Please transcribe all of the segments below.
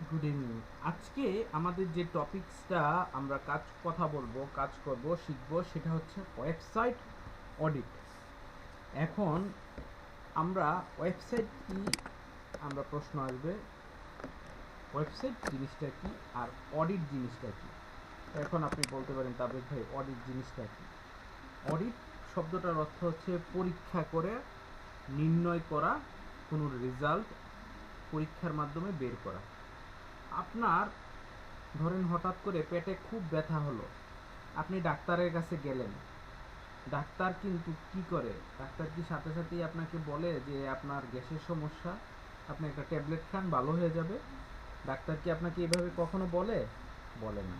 Good evening. আজকে আমাদের যে টপিকসটা আমরা কথা বলবো, কাজ করব, শিখব, সেটা হচ্ছে ওয়েবসাইট অডিট। এখন আমরা ওয়েবসাইট কি, আমরা প্রশ্ন আসবে ওয়েবসাইট জিনিসটা কি আর অডিট জিনিসটা কি। এখন আপনি বলতে পারেন তাবিদ ভাই, অডিট জিনিসটা কি? অডিট শব্দটার অর্থ হচ্ছে পরীক্ষা করে নির্ণয় করা, কোনো রেজাল্ট পরীক্ষার মাধ্যমে বের করা। আপনার ধরেন হঠাৎ করে পেটে খুব ব্যথা হলো, আপনি ডাক্তারের কাছে গেলেন। ডাক্তার কিন্তু কি করে, ডাক্তার কি সাথে সাথেই আপনাকে বলে যে আপনার গ্যাসের সমস্যা, আপনি একটা ট্যাবলেট খান ভালো হয়ে যাবে? ডাক্তার কি আপনাকে এভাবে কখনো বলে? বলে না।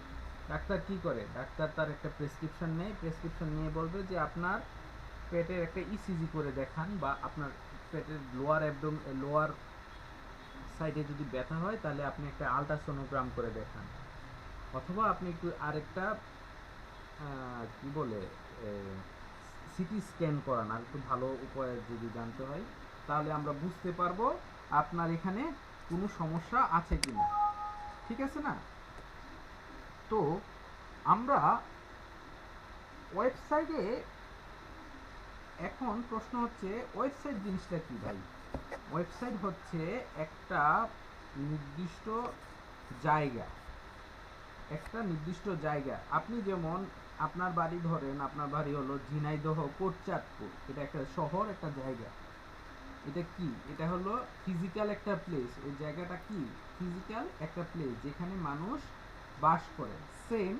ডাক্তার কি করে, ডাক্তার তার একটা প্রেসক্রিপশন নেয়, প্রেসক্রিপশন নিয়ে বলবে যে আপনার পেটের একটা ইসিজি করে দেখান, বা আপনার পেটের লোয়ার সাইডে যদি ব্যথা হয় তাহলে আপনি একটা আলট্রাসোনোগ্রাম করে দেখান, অথবা আপনি একটু আরেকটা কি বলে সিটি স্ক্যান করান। আর একটু ভালো উপায় যদি জানতে হয় তাহলে আমরা বুঝতে পারবো আপনার এখানে কোনো সমস্যা আছে কিনা। ঠিক আছে না? তো আমরা ওয়েবসাইটে, এখন প্রশ্ন হচ্ছে ওয়েবসাইট জিনিসটা কি ভাই? ওয়েবসাইট হচ্ছে একটা নির্দিষ্ট জায়গা, একটা নির্দিষ্ট জায়গা। আপনি যেমন আপনার বাড়ি, ধরেন আপনার বাড়ি হলো ঝিনাইদহ কোটচাঁদপুর, এটা একটা শহর, একটা জায়গা। এটা কি? এটা হলো ফিজিক্যাল একটা প্লেস। ওই জায়গাটা কি? ফিজিক্যাল একটা প্লেস যেখানে মানুষ বাস করে। সেম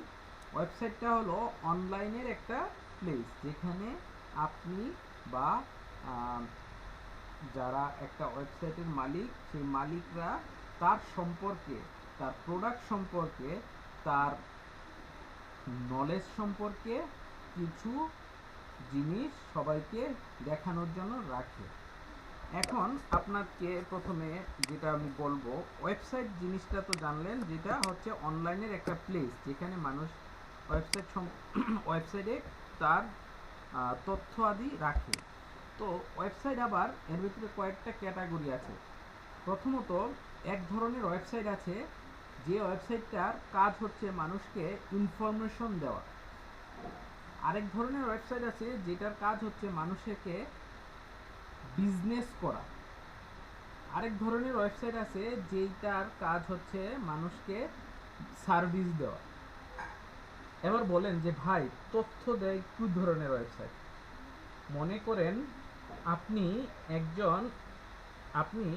ওয়েবসাইটটা হলো অনলাইনের একটা প্লেস যেখানে আপনি বা আহ, যারা একটা ওয়েবসাইটের মালিক, সেই মালিকরা তার সম্পর্কে, তার প্রোডাক্ট সম্পর্কে, তার নলেজ সম্পর্কে কিছু জিনিস সবাইকে দেখানোর জন্য রাখে। এখন আপনাকে প্রথমে যেটা আমি বলবো, ওয়েবসাইট জিনিসটা তো জানলেন, যেটা হচ্ছে অনলাইনের একটা প্লেস যেখানে মানুষ ওয়েবসাইট ওয়েবসাইটে তার তথ্য আদি রাখে। তো ওয়েবসাইট আবার এর ভিতরে কয়েকটা ক্যাটাগরি আছে। প্রথমত, এক ধরনের ওয়েবসাইট আছে যে ওয়েবসাইটটার কাজ হচ্ছে মানুষকে ইনফরমেশন দেওয়া। আরেক ধরনের ওয়েবসাইট আছে যেটার কাজ হচ্ছে মানুষকে বিজনেস করা। আরেক ধরনের ওয়েবসাইট আছে যেটার কাজ হচ্ছে মানুষকে সার্ভিস দেওয়া। এবার বলেন যে ভাই, তথ্য দেয় কি ধরনের ওয়েবসাইট? মনে করেন আপনি একজন, আপনি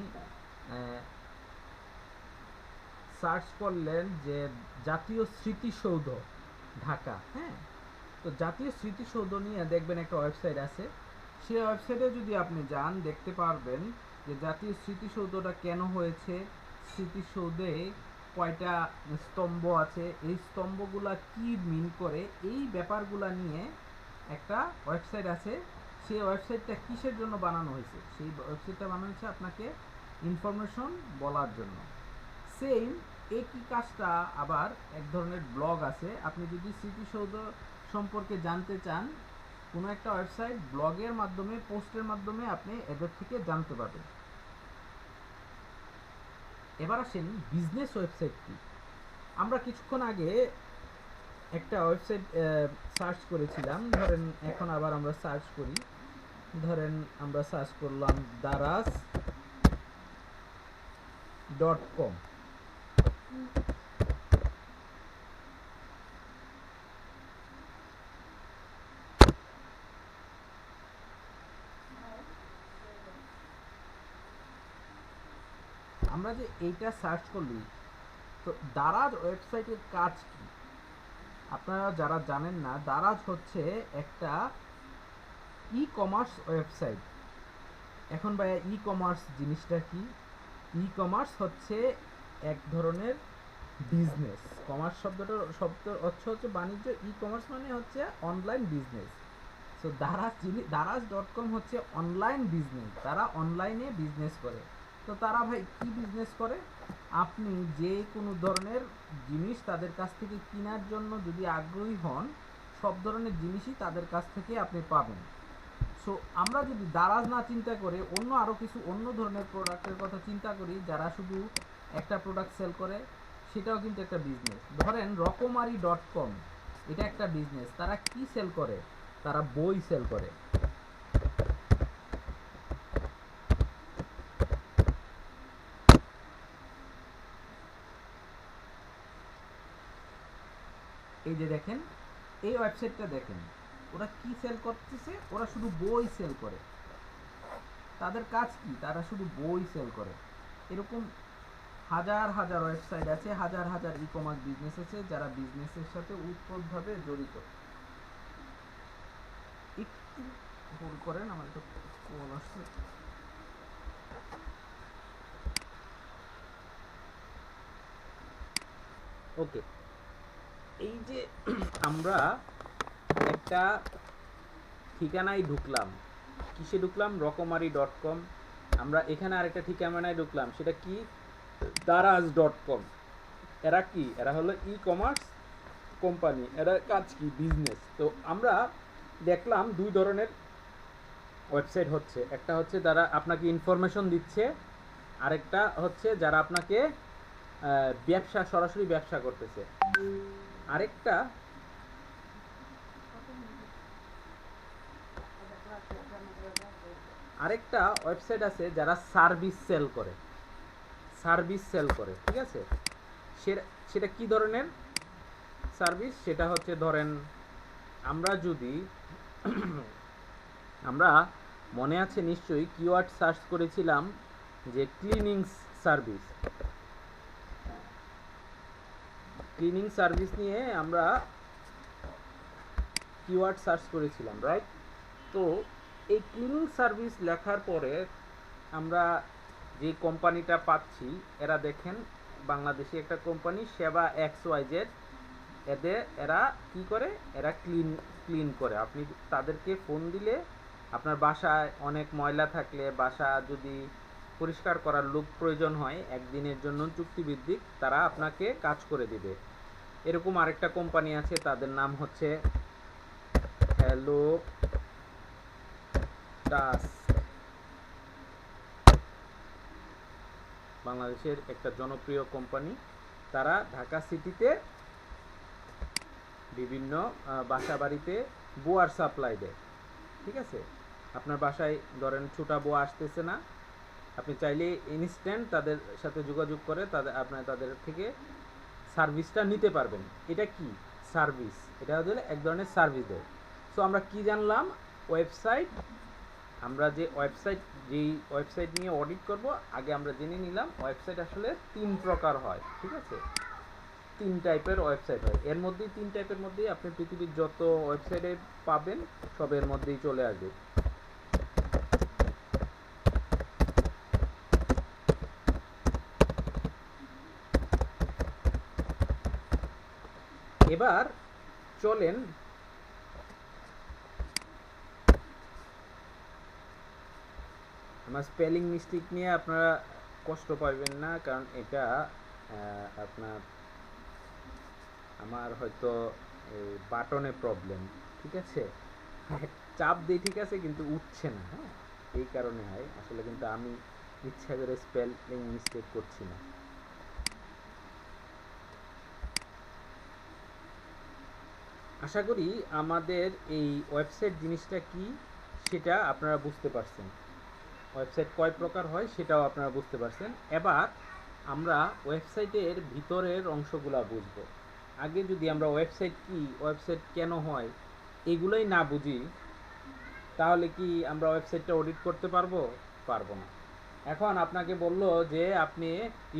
সার্চ করলেন যে জাতীয় স্মৃতিসৌধ ঢাকা, হ্যাঁ? তো জাতীয় স্মৃতিসৌধ নিয়ে দেখবেন একটা ওয়েবসাইট আছে। সেই ওয়েবসাইটে যদি আপনি যান, দেখতে পারবেন যে জাতীয় স্মৃতিসৌধটা কেন হয়েছে, স্মৃতিসৌধে কয়টা স্তম্ভ আছে, এই স্তম্ভগুলা কি মিন করে, এই ব্যাপারগুলা নিয়ে একটা ওয়েবসাইট আছে। সেই ওয়েবসাইটটা কিসের জন্য বানানো হয়েছে? সেই ওয়েবসাইটটা বানানো হয়েছে আপনাকে ইনফরমেশন বলার জন্য। সেম একই কাজটা আবার এক ধরনের ব্লগ আছে। আপনি যদি স্মৃতিসৌধ সম্পর্কে জানতে চান, কোনো একটা ওয়েবসাইট ব্লগের মাধ্যমে, পোস্টের মাধ্যমে আপনি এদের থেকে জানতে পারবেন। এবার আসেন বিজনেস ওয়েবসাইট কি। আমরা কিছুক্ষণ আগে একটা ওয়েবসাইট সার্চ করেছিলাম, ধরেন এখন আবার আমরা সার্চ করি। ধরেন আমরা সার্চ করলাম daraz.com। আমরা যে এইটা সার্চ করলি, তো দারাজ ওয়েবসাইটের কাজ কি? আপনারা যারা জানেন না, দারাজ হচ্ছে একটা ই কমার্স ওয়েবসাইট। এখন ভাইয়া, ই কমার্স জিনিসটা কি? ই কমার্স হচ্ছে এক ধরনের বিজনেস। কমার্স শব্দ অর্থ হচ্ছে বাণিজ্য, ই কমার্স মানে হচ্ছে অনলাইন বিজনেস। সো দারাজ.com হচ্ছে অনলাইন বিজনেস, তারা অনলাইনে বিজনেস করে। তো তারা ভাই কি বিজনেস করে? আপনি যে কোনো ধরনের জিনিস তাদের কাছ থেকে কেনার জন্য যদি আগ্রহী হন, সব ধরনের জিনিসই তাদের কাছ থেকে আপনি পাবেন। সো আমরা যদি দারাজ না চিন্তা করে অন্য আরও কিছু অন্য ধরনের প্রোডাক্টের কথা চিন্তা করি, যারা শুধু একটা প্রোডাক্ট সেল করে, সেটাও কিন্তু একটা বিজনেস। ধরেন রকমারি.com, এটা একটা বিজনেস। তারা কি সেল করে? তারা বই সেল করে। এই যে দেখেন, এই ওয়েবসাইটটা দেখেন, ওরা কি সেল করতেছে? ওরা শুধু বই সেল করে। তাদের কাজ কি? তারা শুধু বই সেল করে। এরকম হাজার হাজার ওয়েবসাইট আছে, হাজার হাজার ই কমার্স বিজনেস আছে, যারা বিজনেসের সাথে ওতপ্রোতভাবে জড়িত। একটু হোল্ড করেন, আমার একটা কল আসছে। ওকে, এই যে আমরা একটা ঠিকানায় ঢুকলাম। কিসে ঢুকলাম? রকমারি.com। আমরা এখানে আরেকটা ঠিকানায় ঢুকলাম, সেটা কি? দারাজ.com। এরা কি? এরা হলো ই কমার্স কোম্পানি। এরা কাজ কি? বিজনেস। তো আমরা দেখলাম দুই ধরনের ওয়েবসাইট হচ্ছে। একটা হচ্ছে যারা আপনাকে ইনফরমেশন দিচ্ছে, আরেকটা হচ্ছে যারা আপনাকে ব্যবসা, সরাসরি ব্যবসা করতেছে। আরেকটা আরেকটা ওয়েবসাইট আছে যারা সার্ভিস সেল করে। সার্ভিস সেল করে, ঠিক আছে? সেটা কি ধরনের সার্ভিস? সেটা হচ্ছে, ধরেন আমরা যদি আমরা মনে আছে নিশ্চয়ই কিওয়ার্ড সার্চ করেছিলাম যে ক্লিনিং সার্ভিস। ক্লিনিং সার্ভিস নিয়ে আমরা কিওয়ার্ড সার্চ করেছিলাম, রাইট? তো এই ক্লিনিং সার্ভিস লেখার পরে আমরা যে কোম্পানিটা পাচ্ছি, এরা দেখেন বাংলাদেশি একটা কোম্পানি, সেবা XYZ। এরা কি করে? এরা ক্লিন করে। আপনি তাদেরকে ফোন দিলে, আপনার বাসায় অনেক ময়লা থাকলে, বাসা যদি পরিষ্কার করার লোক প্রয়োজন হয় একদিনের জন্য চুক্তিভিত্তিক, তারা আপনাকে কাজ করে দিবে। এরকম আরেকটা কোম্পানি আছে, তাদের নাম হচ্ছে হ্যালো টাস্ক। বাংলাদেশের একটা জনপ্রিয় কোম্পানি। তারা ঢাকা সিটিতে বিভিন্ন বাসা বাড়িতে বোয়ার সাপ্লাই দেয়, ঠিক আছে? আপনার বাসায় ধরেন ছোটা বোয়া আসতেছে না, আপনি চাইলে ইনস্ট্যান্ট তাদের সাথে যোগাযোগ করে তাদের থেকে সার্ভিসটা নিতে পারবেন। এটা কি? সার্ভিস। এটা হচ্ছে এক ধরনের সার্ভিস দেয়। সো আমরা কি জানলাম? ওয়েবসাইট। আমরা যেই ওয়েবসাইট নিয়ে অডিট করব, আগে আমরা জেনে নিলাম ওয়েবসাইট আসলে 3 প্রকার হয়, ঠিক আছে? 3 টাইপের ওয়েবসাইট হয়। এর মধ্যেই 3 টাইপের মধ্যেই আপনি পৃথিবীর যত ওয়েবসাইটে পাবেন সবের মধ্যেই চলে আসবে। এবার চলেন আমার স্পেলিং মিস্টেক নিয়ে আপনারা কষ্ট পাবেন না, কারণ এটা আমার হয়তো বাটনে প্রবলেম, ঠিক আছে? চাপ দিই, ঠিক আছে, কিন্তু উঠছে না। হ্যাঁ, এই কারণে হয় আসলে, কিন্তু আমি ইচ্ছা করে স্পেলিং মিস্টেক করছি না। আশা করি আমাদের এই ওয়েবসাইট জিনিসটা কি সেটা আপনারা বুঝতে পারছেন। ওয়েবসাইট কয় প্রকার হয় সেটাও আপনারা বুঝতে পারছেন। এবার আমরা ওয়েবসাইটের ভিতরের অংশগুলা বুঝব। আগে যদি আমরা ওয়েবসাইট কি, ওয়েবসাইট কেন হয়, এগুলোই না বুঝি, তাহলে কি আমরা ওয়েবসাইটটা অডিট করতে পারবো? পারবো না। এখন আপনাকে বলল যে আপনি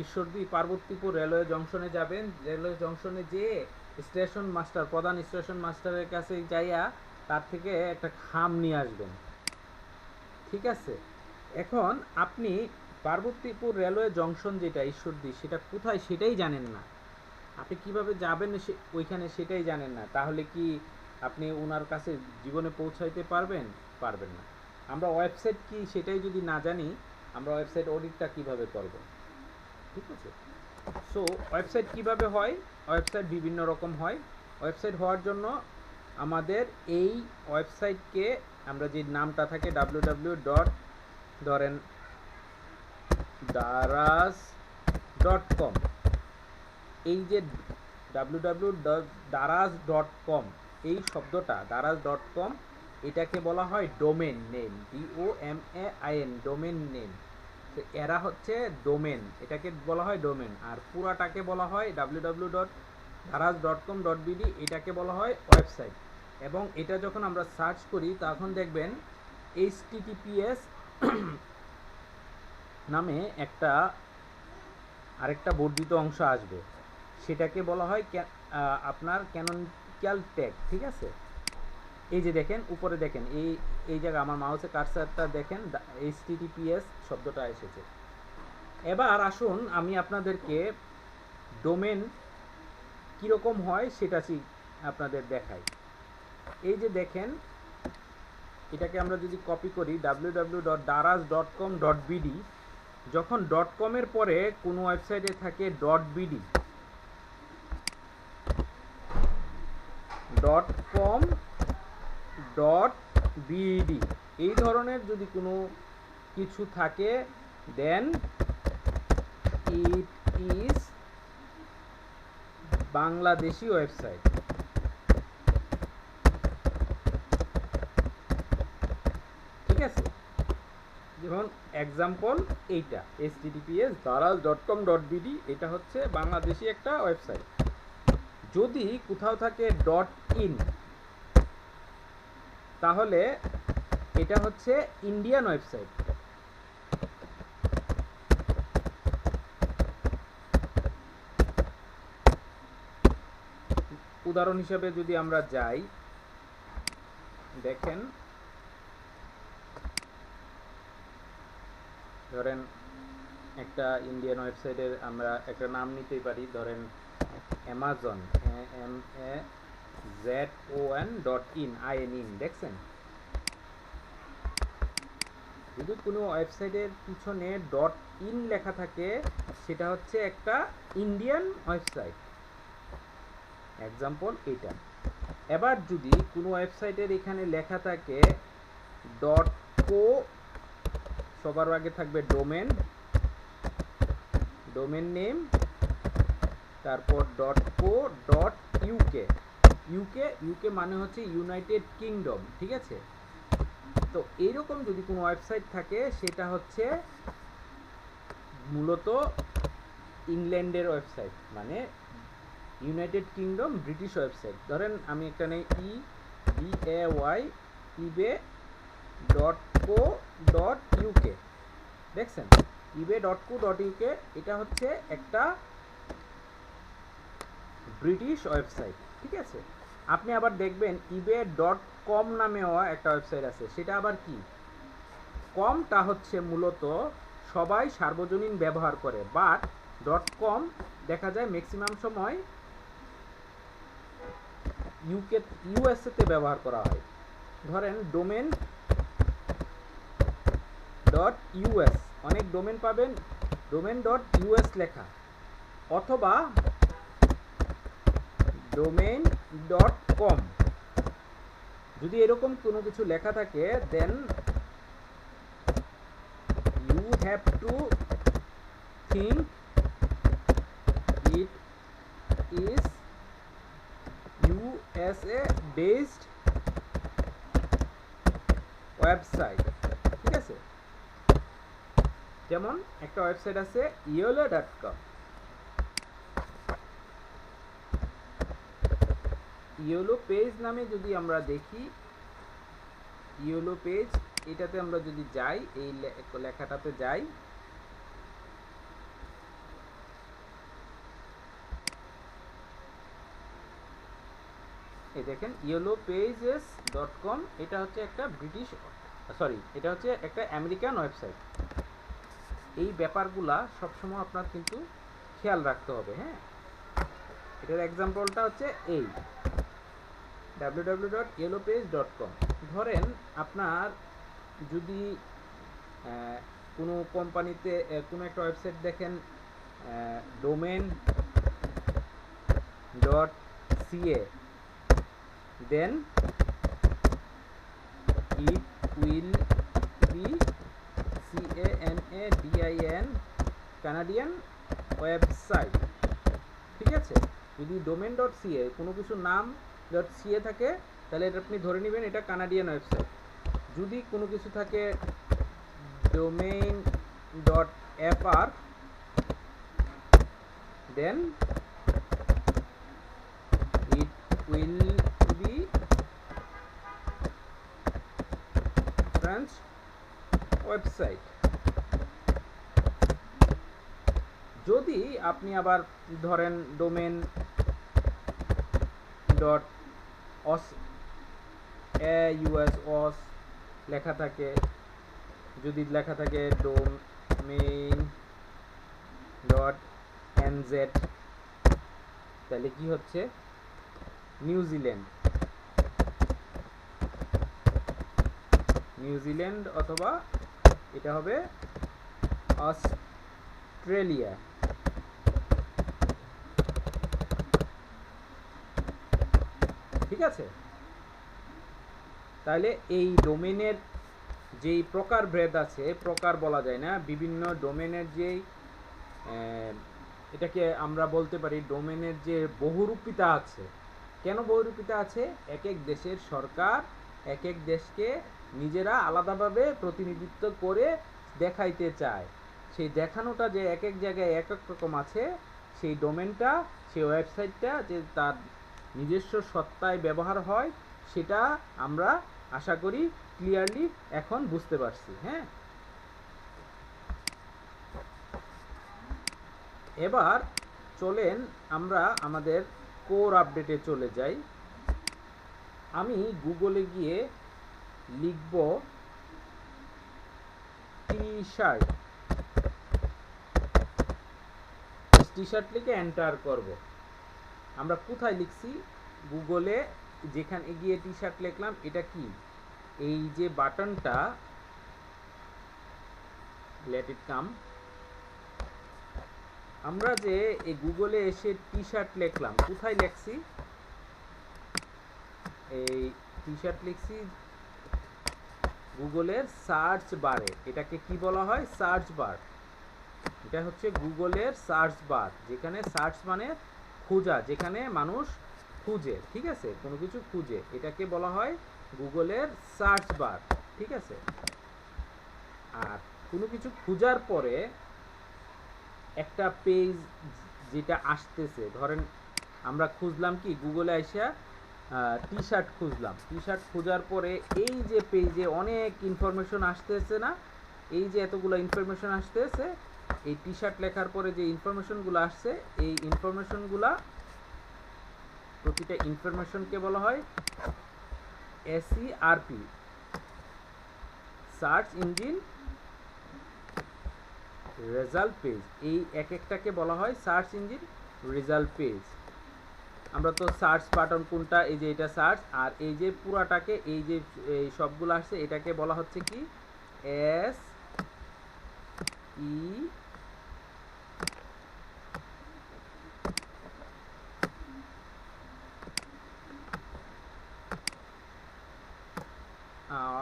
ঈশ্বরদী পার্বতীপুর রেলওয়ে জংশনে যাবেন, রেলওয়ে জংশনে যেয়ে স্টেশন মাস্টার, প্রধান স্টেশন মাস্টারের কাছে যাইয়া তার থেকে একটা খাম নিয়ে আসবেন, ঠিক আছে? এখন আপনি পার্বতীপুর রেলওয়ে জংশন যেটা ঈশ্বরদী, সেটা কোথায় সেটাই জানেন না। আপনি কিভাবে যাবেন ওইখানে সেটাই জানেন না, তাহলে কি আপনি ওনার কাছে জীবনে পৌঁছাইতে পারবেন? পারবেন না। আমরা ওয়েবসাইট কি সেটাই যদি না জানি, আমরা ওয়েবসাইট অডিটটা কিভাবে করব? ঠিক আছে? সো ওয়েবসাইট কিভাবে হয়? ওয়েবসাইট বিভিন্ন রকম হয়। ওয়েবসাইট হওয়ার জন্য আমাদের এই ওয়েবসাইটকে আমরা যে নামটা থাকে www. ধরেন দারাজ www.daraz.com, এই যে www.daraz.com এই শব্দটা daraz.com, এটাকে বলা হয় domain name, DOMAIN, domain name. এরা হচ্ছে ডোমেন, এটাকে বলা হয় ডোমেন। আর পুরাটাকে বলা হয় www.daraz.com.bd, এটাকে বলা হয় ওয়েবসাইট। এবং এটা যখন আমরা সার্চ করি তখন দেখবেন HTTPS নামে আরেকটা বর্ধিত অংশ আসবে, সেটাকে বলা হয় আপনার ক্যানোনিক্যাল ট্যাগ। ঠিক আছে, এই যে দেখেন উপরে দেখেন এই জায়গায় আমার মাউসে কার্সারটা দেখেন HTTPS শব্দটা এসেছে। এবার আসুন আমি আপনাদেরকে ডোমেন কীরকম হয় সেটা আপনাদের দেখাই। এই যে দেখেন, এটাকে আমরা যদি কপি করি www.daraz.com.bd, যখন .com এর পরে কোনো ওয়েবসাইটে থাকে .bd, .com.bd এই ধরনের যদি কোনো কিছু থাকে, দেন ইট ইজ বাংলাদেশি ওয়েবসাইট। ঠিক আছে, যেমন এক্সাম্পল এইটা https://daraz.com.bd, এটা হচ্ছে বাংলাদেশি একটা ওয়েবসাইট। যদি কোথাও থাকে .in, তাহলে এটা হচ্ছে ইন্ডিয়ান ওয়েবসাইট। উদাহরণ হিসেবে যদি আমরা যাই, দেখেন ধরেন একটা ইন্ডিয়ান ওয়েবসাইটের আমরা একটা নাম নিতেই পারি, ধরেন অ্যামাজন, AMAZON.in, দেখছেন? যদি কোনো ওয়েবসাইটের পিছনে .in লেখা থাকে, সেটা হচ্ছে একটা ইন্ডিয়ান ওয়েবসাইট। এক্সাম্পল এটা। এবার যদি কোনো ওয়েবসাইটের এখানে লেখা থাকে .co, সবার আগে থাকবে ডোমেন নেম, তারপর .co.uk, ইউকে মানে হচ্ছে ইউনাইটেড কিংডম। ঠিক আছে, তো এইরকম যদি কোনো ওয়েবসাইট থাকে, সেটা হচ্ছে মূলত ইংল্যান্ডের ওয়েবসাইট, মানে ইউনাইটেড কিংডম, ব্রিটিশ ওয়েবসাইট। ধরেন আমি একটা নেই eBay, ebay.co.uk, দেখছেন? ebay.co.uk, এটা হচ্ছে একটা ব্রিটিশ ওয়েবসাইট। ঠিক আছে, আপনি আবার দেখবেন ebay.com নামেও একটা ওয়েবসাইট আছে, সেটা আবার কি? কমটা হচ্ছে মূলত সবাই সার্বজনীন ব্যবহার করে, বাট .com দেখা যায় ম্যাক্সিমাম সময় USA তে ব্যবহার করা হয়। ধরেন domain.us, অনেক ডোমেন পাবেন domain.us লেখা, অথবা domain.com। যদি এরকম কোনো কিছু লেখা থাকে, দেন you have to think it is USA based website. ঠিক আছে, যেমন একটা ওয়েবসাইট আছে yolo.com, ইয়েলো পেজ নামে যদি আমরা দেখি, ইয়েলো পেজ, এটাতে আমরা যদি যাই, এই লেখাটাতে যাই, এই দেখেন yellowpages.com, এটা হচ্ছে একটা এটা হচ্ছে একটা আমেরিকান ওয়েবসাইট। এই ব্যাপারগুলা সবসময় আপনার কিন্তু খেয়াল রাখতে হবে। হ্যাঁ, এটার এক্সাম্পলটা হচ্ছে এই www.yellowpage.com। ধরেন আপনার যদি কোনো কোম্পানিতে কোনো একটা ওয়েবসাইট দেখেন domain.ca, then it will be CANADIAN website, ঠিক আছে। যদি ডোমেন ডট সিএ কোনো কিছু নাম ডট সিএ থাকে তাহলে এটা আপনি ধরে নেবেন এটা কানাডিয়ান ওয়েবসাইট। যদি কোনো কিছু থাকে domain dot FR then it will be French website। যদি আপনি আবার ধরেন ডোমেন ডট অস ইউএস অস লেখা থাকে, যদি লেখা থাকে ডোমেইন ডট এনজেড তাহলে কি হচ্ছে নিউজিল্যান্ড অথবা এটা হবে অস্ট্রেলিয়া, ঠিক আছে। তাহলে এই ডোমেনের যেই প্রকারভেদ আছে, প্রকার বলা যায় না, বিভিন্ন ডোমেনের যেই এটাকে আমরা বলতে পারি ডোমেনের যে বহুরূপিতা আছে। কেন বহুরূপিতা আছে? এক এক দেশের সরকার এক এক দেশকে নিজেরা আলাদাভাবে প্রতিনিধিত্ব করে দেখাইতে চায়। সেই দেখানোটা যে এক এক জায়গায় এক এক রকম আছে, সেই ডোমেনটা, সেই ওয়েবসাইটটা যে তার নিজস্ব সত্তায় ব্যবহার হয় সেটা আমরা আশা করি ক্লিয়ারলি এখন বুঝতে পারছি। হ্যাঁ, এবার চলেন আমরা আমাদের কোর আপডেটে চলে যাই। আমি গুগলে গিয়ে লিখব টি শার্ট লিখে এন্টার করব। আমরা কোথায় লিখছি? গুগলে যেখানে গিয়ে টি শার্ট লিখলাম, এটা কি এই যে বাটনটা লেট ইট কাম, আমরা যে এই গুগলে এসে টি শার্ট লিখলাম, কোথায় লিখছি? এই টি শার্ট লিখছি গুগলের সার্চ বারে। এটাকে কি বলা হয়? Search bar. এটা হচ্ছে গুগলের সার্চ বার, যেখানে সার্চ মানে খোঁজা, যেখানে মানুষ খুঁজে, ঠিক আছে, কোনো কিছু খুঁজে, এটাকে বলা হয় গুগলের সার্চ বার, ঠিক আছে। আর কোনো কিছু খোঁজার পরে একটা পেজ যেটা আসতেছে, ধরেন আমরা খুঁজলাম কি গুগলে আইসা টি শার্ট খুঁজলাম, টি শার্ট খোঁজার পরে এই যে পেজে অনেক ইনফরমেশন আসতেছে না, এই যে এতগুলো ইনফরমেশন আসতেছে, এই টি শার্ট লেখার পরে যে ইনফরমেশনগুলো আসছে, এই ইনফরমেশনগুলা প্রতিটা ইনফরমেশনকে বলা হয় এসইআরপি, সার্চ ইঞ্জিন রেজাল্ট পেজ। এই এক একটাকে বলা হয় সার্চ ইঞ্জিন রেজাল্ট পেজ। আমরা তো সার্চ বাটন কোনটা, এই যে এটা সার্চ, আর এই যে পুরাটাকে এই যে এই সবগুলো আসছে এটাকে বলা হচ্ছে কি এস ই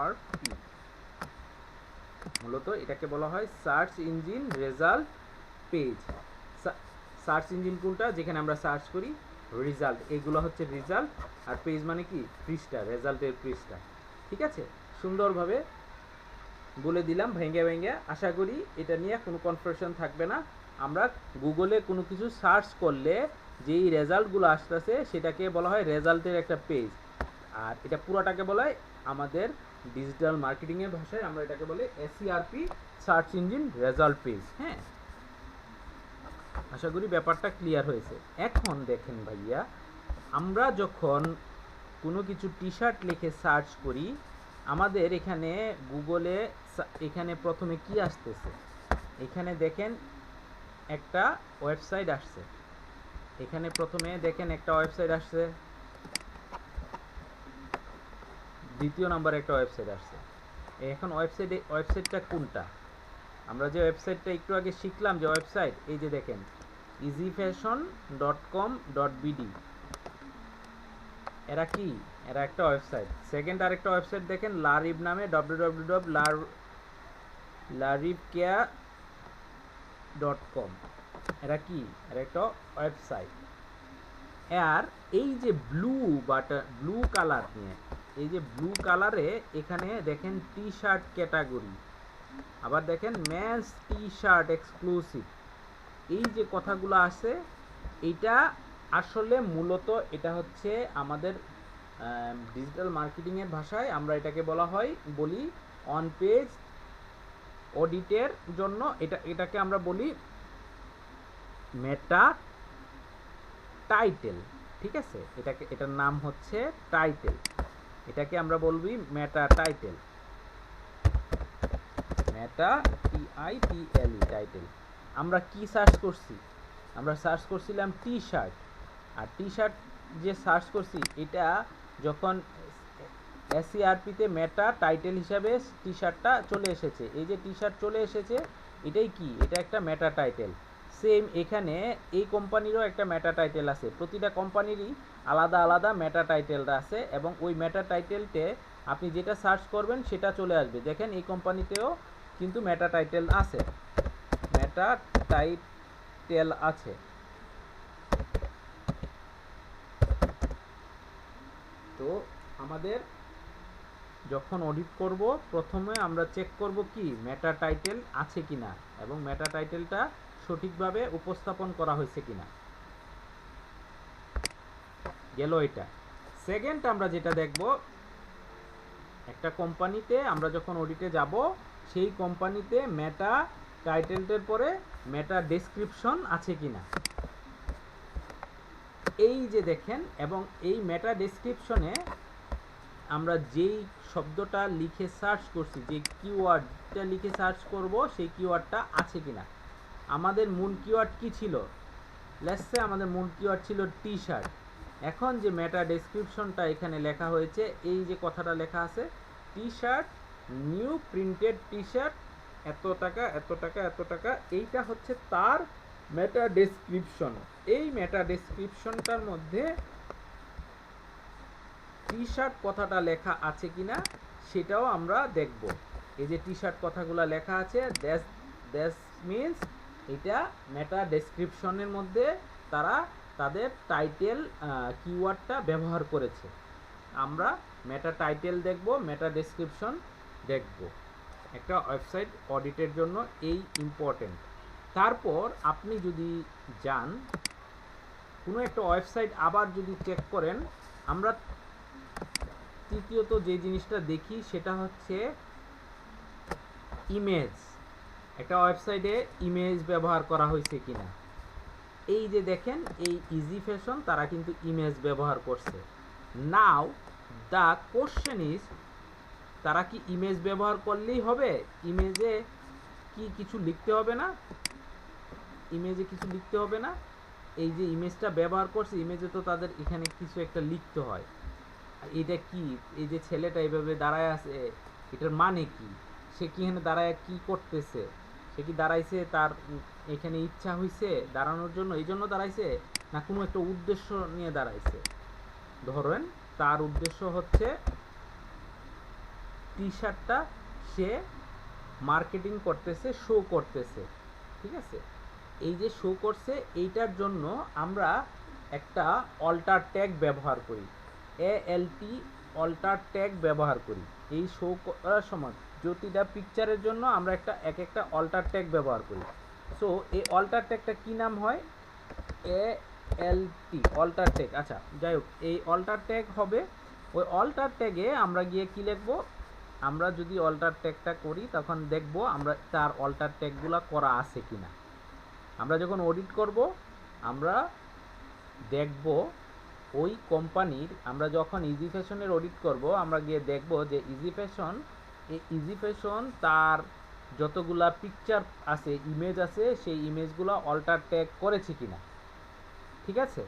আর পি, মূলত এটাকে বলা হয় search engine result page. Search engine কোনটা? যেখানে আমরা সার্চ করি রেজাল্ট, এগুলো হচ্ছে রেজাল্ট, আর পেজ মানে কি পৃষ্ঠা, রেজাল্টের পৃষ্ঠা, ঠিক আছে। সুন্দরভাবে বলে দিলাম ভেঙ্গে ভেঙ্গে। আশা করি এটা নিয়ে কোনো কনফিউশন থাকবে না। আমরা গুগলে কোনো কিছু সার্চ করলে যেই রেজাল্টগুলো আসতেছে সেটাকে বলা হয় রেজাল্টের একটা পেজ, আর এটা পুরোটাকে বলা হয় আমাদের ডিজিটাল মার্কেটিংয়ের ভাষায় আমরা এটাকে বলি এসইআরপি, সার্চ ইঞ্জিন রেজাল্ট পেজ। হ্যাঁ, আশা করি ব্যাপারটা ক্লিয়ার হয়েছে। এখন দেখেন ভাইয়া, আমরা যখন কোনো কিছু টি শার্ট লিখে সার্চ করি, আমাদের এখানে গুগলে এখানে প্রথমে কি আসতেছে? এখানে দেখেন একটা ওয়েবসাইট আসছে, এখানে প্রথমে দেখেন একটা ওয়েবসাইট আসছে, দ্বিতীয় নম্বরে একটা ওয়েবসাইট আসছে। এখন ওয়েবসাইটটা কোনটা? আমরা যে ওয়েবসাইটটা একটু আগে শিখলাম যে ওয়েবসাইট, এই যে দেখেন easyfashion.com.bd, এরা কি? এরা একটা ওয়েবসাইট। সেকেন্ড আরেকটা ওয়েবসাইট দেখেন লারিভ নামে, www.larivcare.com, এটা কি, এটা একটা ওয়েবসাইট। আর এই যে ব্লু কালার নিয়ে, এই যে ব্লু কালারে এখানে দেখেন টি শার্ট ক্যাটাগরি, আবার দেখেন মেন্স টি শার্ট এক্সক্লুসিভ, এই যে কথাগুলো আছে, এটা আসলে মূলত এটা হচ্ছে আমাদের ডিজিটাল মার্কেটিংয়ের ভাষায় আমরা এটাকে বলি অন পেজ অডিটের জন্য এটাকে আমরা বলি মেটা টাইটেল। ঠিক আছে, এটার নাম হচ্ছে টাইটেল, এটাকে আমরা বলবি মেটা টাইটেল, মেটা TITLE টাইটেল। আমরা কি সার্চ করছি, আমরা সার্চ করছিলাম টি শার্ট, আর টি শার্ট যে সার্চ করছি এটা যখন SERP-তে মেটা টাইটেল হিসাবে টি শার্টটা চলে এসেছে, এই যে টি শার্ট চলে এসেছে, এটাই কি, এটা একটা মেটা টাইটেল। সেম এখানে এই কোম্পানিরও একটা মেটা টাইটেল আছে, প্রতিটা কোম্পানিরই আলাদা আলাদা মেটা টাইটেলটা আছে, এবং ওই মেটা টাইটেলতে আপনি যেটা সার্চ করবেন সেটা চলে আসবে। দেখেন এই কোম্পানিতেও কিন্তু মেটা টাইটেল আছে, মেটা টাইটেল আছে। তো আমাদের যখন অডিট করব প্রথমে আমরা চেক করব কি মেটা টাইটেল আছে কিনা, এবং মেটা টাইটেলটা সঠিকভাবে উপস্থাপন করা হয়েছে কিনা। গেল এটা। সেকেন্ড আমরা যেটা দেখব, একটা কোম্পানিতে আমরা যখন অডিটে যাব সেই কোম্পানিতে মেটা টাইটেলটার পরে মেটা ডেসক্রিপশন আছে কিনা। এই যে দেখেন, এবং এই মেটা ডেসক্রিপশনে আমরা যেই শব্দটা লিখে সার্চ করছি, যে কিওয়ার্ডটা লিখে সার্চ করব সেই কিওয়ার্ডটা আছে কিনা। আমাদের মূল কিওয়ার্ড কি ছিল, লেটস সে আমাদের মূল কিওয়ার্ড ছিল টি শার্ট। এখন যে মেটা ডেসক্রিপশনটা এখানে লেখা হয়েছে, এই যে কথাটা লেখা আছে T shirt, new printed T shirt, এত টাকা এত টাকা এত টাকা, এইটা হচ্ছে তার মেটা ডেসক্রিপশন। এই মেটা ডেসক্রিপশনটার মধ্যে টি শার্ট কথাটা লেখা আছে কিনা সেটাও আমরা দেখব। এই যে টি শার্ট কথাগুলো লেখা আছে, দ্যাট মিন্স এটা মেটা ডেসক্রিপশনের মধ্যে তারা তাদের টাইটেল কিওয়ার্ডটা ব্যবহার করেছে। আমরা মেটা টাইটেল দেখব, মেটা ডেসক্রিপশন দেখব। একটা ওয়েবসাইট অডিটের জন্য এই ইম্পর্টেন্ট। তারপর আপনি যদি যান কোনো একটা ওয়েবসাইট আবার যদি চেক করেন, আমরা তৃতীয়ত যে জিনিসটা দেখি সেটা হচ্ছে ইমেজ। একটা ওয়েবসাইটে ইমেজ ব্যবহার করা হয়েছে কিনা। এই যে দেখেন এই ইজি ফ্যাশন তারা কিন্তু ইমেজ ব্যবহার করছে। নাও দ্য কোশ্চেন ইজ, তারা কি ইমেজ ব্যবহার করলেই হবে? ইমেজে কি কিছু লিখতে হবে না? ইমেজে কিছু লিখতে হবে না। এই যে ইমেজটা ব্যবহার করছে, ইমেজে তো তাদের এখানে কিছু একটা লিখতে হয়। এটা কি, এই যে ছেলেটা এইভাবে দাঁড়ায় আছে, এটার মানে কি? সে কি এখানে দাঁড়ায় কি করতেছে? সে কি দাঁড়াইছে তার এখানে ইচ্ছা হইছে দাঁড়ানোর জন্য, এই জন্য দাঁড়াইছে, না কোনো একটা উদ্দেশ্য নিয়ে দাঁড়াইছে? ধরেন তার উদ্দেশ্য হচ্ছে টি শার্টটা সে মার্কেটিং করতেছে, শো করতেছে। ঠিক আছে, এই যে শো করছে এইটার জন্য আমরা একটা অল্টার ট্যাগ ব্যবহার করি, ALT অল্টার ট্যাগ ব্যবহার করি। এই শো করার সময় প্রতিটা পিকচারের জন্য আমরা একটা অল্টার ট্যাগ ব্যবহার করি। সো এই অল্টার ট্যাগটা কি নাম হয়? ALT alter tag. আচ্ছা যাই হোক, এই অল্টার ট্যাগ হবে, ওই অল্টার ট্যাগে আমরা গিয়ে কি লিখবো, আমরা যদি অল্টার ট্যাগটা করি তখন দেখব আমরা তার অল্টার ট্যাগগুলো করা আছে কিনা। আমরা যখন অডিট করব আমরা দেখব ওই কোম্পানির, আমরা যখন ইজি ফ্যাশনের অডিট করব আমরা গিয়ে দেখব যে ইজি ফ্যাশন তার যতগুলা পিকচার আছে, ইমেজ আছে, সেই ইমেজগুলো অল্টার ট্যাগ করেছে কিনা। ঠিক আছে,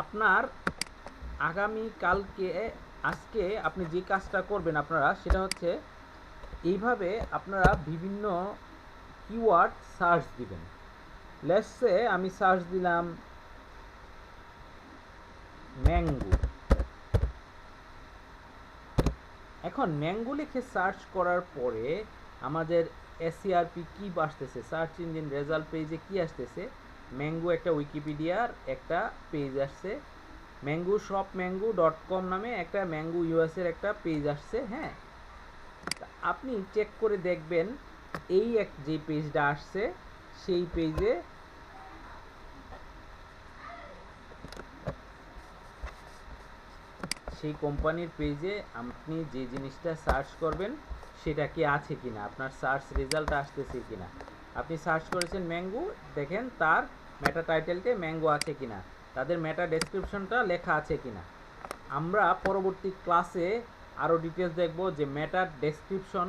আপনার আগামী কালকে আজকে আপনি যে কাজটা করবেন আপনারা, সেটা হচ্ছে এইভাবে আপনারা বিভিন্ন কিওয়ার্ড সার্চ দিবেন। লেটস সে আমি সার্চ দিলাম ম্যাঙ্গো, এখন ম্যাঙ্গো লিখে সার্চ করার পরে আমাদের এসইআরপি কি আসতেছে, সার্চ ইঞ্জিন রেজাল্ট পেজে কি আসতেছে, ম্যাঙ্গো একটা উইকিপিডিয়ার একটা পেজ আসছে, ম্যাঙ্গো শপ ম্যাঙ্গো .com নামে একটা ম্যাঙ্গো ইউএস এর একটা পেজ আসছে। হ্যাঁ, আপনি চেক করে দেখবেন এই যে পেজটা আসছে সেই পেজে সেই কোম্পানির পেজে আপনি যে জিনিসটা সার্চ করবেন সেটা কি আছে কিনা, আপনার সার্চ রেজাল্ট আসতেছে কিনা। আপনি সার্চ করেছেন ম্যাঙ্গো, দেখেন তার মেটা টাইটেলতে ম্যাঙ্গো আছে কিনা, তাদের মেটা ডেসক্রিপশনটা লেখা আছে কিনা। আমরা পরবর্তী ক্লাসে আরও ডিটেলস দেখব যে মেটা ডেসক্রিপশন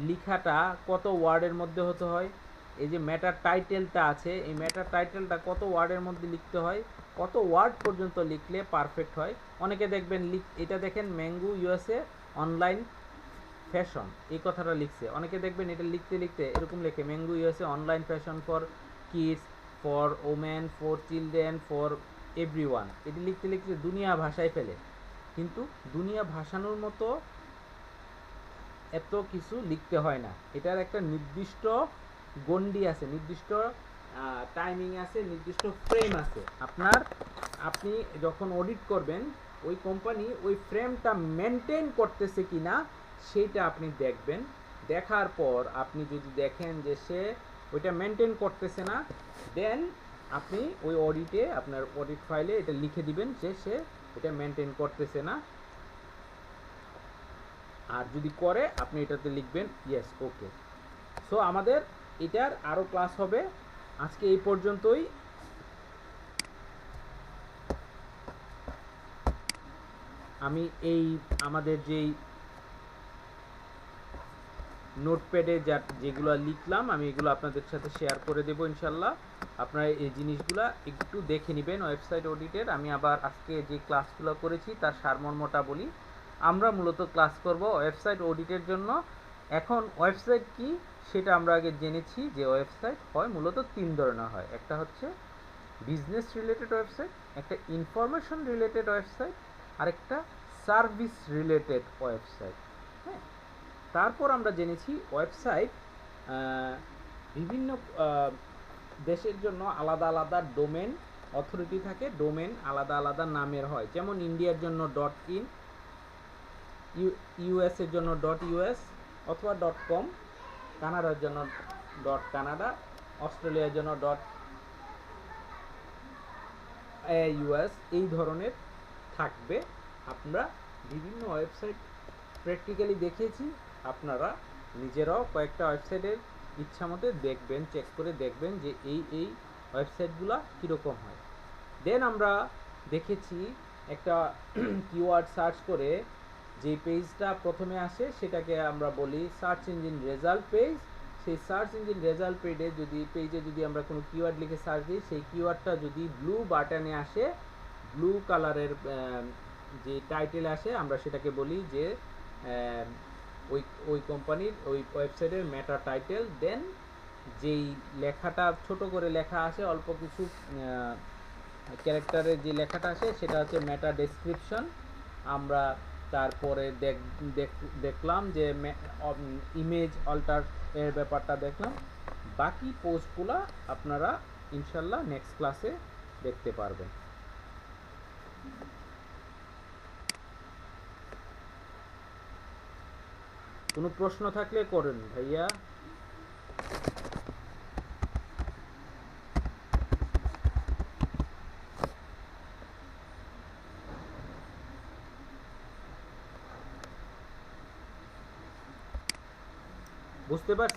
লেখাটা কত ওয়ার্ডের মধ্যে হতে হয়, এই যে মেটা টাইটেলটা আছে এই মেটা টাইটেলটা কত ওয়ার্ডের মধ্যে লিখতে হয়, কত ওয়ার্ড পর্যন্ত লিখলে পারফেক্ট হয়। অনেকে দেখবেন এটা দেখেন ম্যাঙ্গো ইউএসএ অনলাইন ফ্যাশন এই কথাটা লিখছে, অনেকে দেখবেন এটা লিখতে লিখতে এরকম লেখে mango USA online fashion for kids, for women, for children, for everyone, এটি লিখতে লিখতে দুনিয়া ভাষায় ফেলে। কিন্তু দুনিয়া ভাষানোর মতো এত কিছু লিখতে হয় না, এটার একটা নির্দিষ্ট গণ্ডি আছে, নির্দিষ্ট টাইমিং আছে, নির্দিষ্ট ফ্রেম আছে। আপনি যখন অডিট করবেন ওই কোম্পানি ওই ফ্রেমটা মেনটেন করতেছে কিনা সেইটা আপনি দেখবেন। দেখার পর আপনি যদি দেখেন যে সে ওইটা মেনটেন করতেছে না, দেন আপনি ওই অডিটে আপনার অডিট ফাইলে এটা লিখে দিবেন যে সে এটা মেনটেন করতেছে না। আর যদি করে আপনি এটাতে লিখবেন ইয়েস ওকে। সো আমাদের এটার আরও ক্লাস হবে, আজকে এই পর্যন্তই। আমি এই আমাদের যেই নোটপ্যাডে যেগুলো লিখলাম আমি এগুলো আপনাদের সাথে শেয়ার করে দেবো ইনশাল্লাহ। আপনারা এই জিনিসগুলো একটু দেখে নেবেন ওয়েবসাইট অডিটের। আমি আবার আজকে যে ক্লাসগুলো করেছি তার সারমর্মটা বলি। আমরা মূলত ক্লাস করব ওয়েবসাইট অডিটের জন্য। এখন ওয়েবসাইট কি সেটা আমরা আগে জেনেছি যে ওয়েবসাইট হয় মূলত 3 ধরনের হয়, একটা হচ্ছে বিজনেস রিলেটেড ওয়েবসাইট, একটা ইনফরমেশন রিলেটেড ওয়েবসাইট, আর একটা সার্ভিস রিলেটেড ওয়েবসাইট। হ্যাঁ, তারপর আমরা জেনেছি ওয়েবসাইট বিভিন্ন দেশের জন্য আলাদা আলাদা ডোমেন অথরিটি থাকে, ডোমেন আলাদা আলাদা নামের হয়, যেমন ইন্ডিয়ার জন্য .in, ইউএস এর জন্য .us অথবা .com, কানাডার জন্য .canada, অস্ট্রেলিয়ার জন্য .us, এই ধরনের থাকবে। আমরা বিভিন্ন ওয়েবসাইট প্র্যাকটিক্যালি দেখেছি, আপনারা নিজেরাও কয়েকটা ওয়েবসাইটের ইচ্ছা মতো দেখবেন, চেক করে দেখবেন যে এই ওয়েবসাইটগুলো কীরকম হয়। দেন আমরা দেখেছি একটা কিওয়ার্ড সার্চ করে যে পেজটা প্রথমে আসে সেটাকে আমরা বলি সার্চ ইঞ্জিন রেজাল্ট পেজ। সেই সার্চ ইঞ্জিন রেজাল্ট পেজে যদি আমরা কোনো কিওয়ার্ড লিখে সার্চ দিই, সেই কিওয়ার্ডটা যদি ব্লু বাটনে আসে, ব্লু কালারের যে টাইটেল আসে, আমরা সেটাকে বলি যে ওই কোম্পানির ওই ওয়েবসাইটের মেটা টাইটেল। দেন যেই লেখাটা ছোট করে লেখা আসে, অল্প কিছু ক্যারেক্টারের যে লেখাটা আসে সেটা হচ্ছে মেটা ডেসক্রিপশন। আমরা তারপরে দেখলাম যে ইমেজ অল্টার এর ব্যাপারটা দেখলাম। বাকি পোস্টগুলো আপনারা ইনশাল্লাহ নেক্সট ক্লাসে দেখতে পারবেন। কোনো প্রশ্ন থাকলে করেন ভাইয়া। বুঝতে পারছি।